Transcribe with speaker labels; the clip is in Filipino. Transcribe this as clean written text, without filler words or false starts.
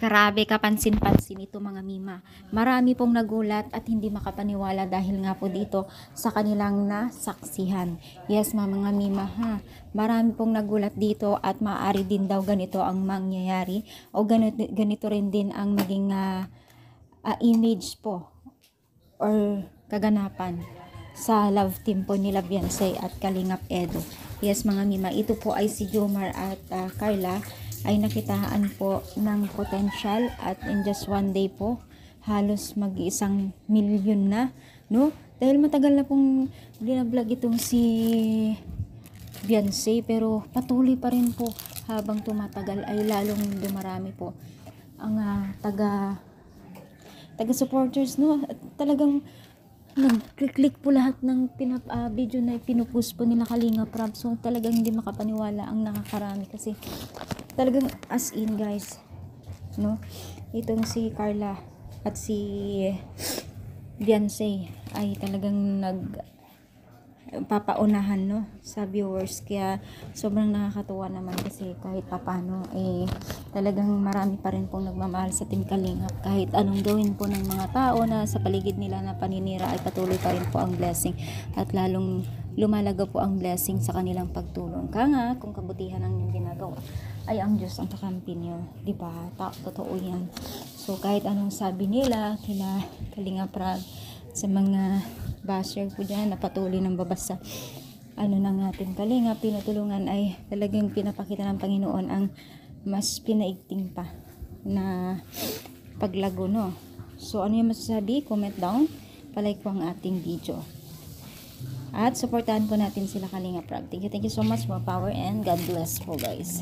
Speaker 1: Grabe, kapansin-pansin ito mga Mima. Marami pong nagulat at hindi makapaniwala dahil nga po dito sa kanilang nasaksihan. Yes mga Mima ha. Marami pong nagulat dito at maaari din daw ganito ang mangyayari o ganito rin din ang maging image po or kaganapan sa love team po nila Beyonce at Kalingap Edo. Yes mga Mima, ito po ay si Jomar at Carla ay nakitaan po ng potential at in just one day po halos mag-1 milyon na, no? Dahil matagal na pong binablog itong si Beyonce pero patuloy pa rin po habang tumatagal ay lalong dumarami po ang taga supporters, no? At talagang nag-click po lahat ng video na pinupost po nila Kalingap Rob. So talagang hindi makapaniwala ang nakakarami kasi talagang as in guys, no? Itong si Carla at si Beyonce ay talagang papaunahan, no, sa viewers, kaya sobrang nakakatuwa naman kasi kahit papano talagang marami pa rin pong nagmamahal sa Team Kalingap kahit anong gawin po ng mga tao na sa paligid nila na paninira ay patuloy pa rin po ang blessing at lalong lumalaga po ang blessing sa kanilang pagtulong. Kaya nga kung kabutihan ang inyong ginagawa ay ang Diyos ang kakampi niyo, di ba? Totoo yan. So kahit anong sabi nila kila Kalingap Rob sa mga basher po dyan na patuloy ng babasa ng ating Kalingap, pinutulungan, ay talagang pinapakita ng Panginoon ang mas pinaigting pa na paglago, no? So ano yung masasabi? Comment down, palike po ang ating video at supportahan po natin sila Kalingap Rob. Thank you so much, more power and God bless po guys.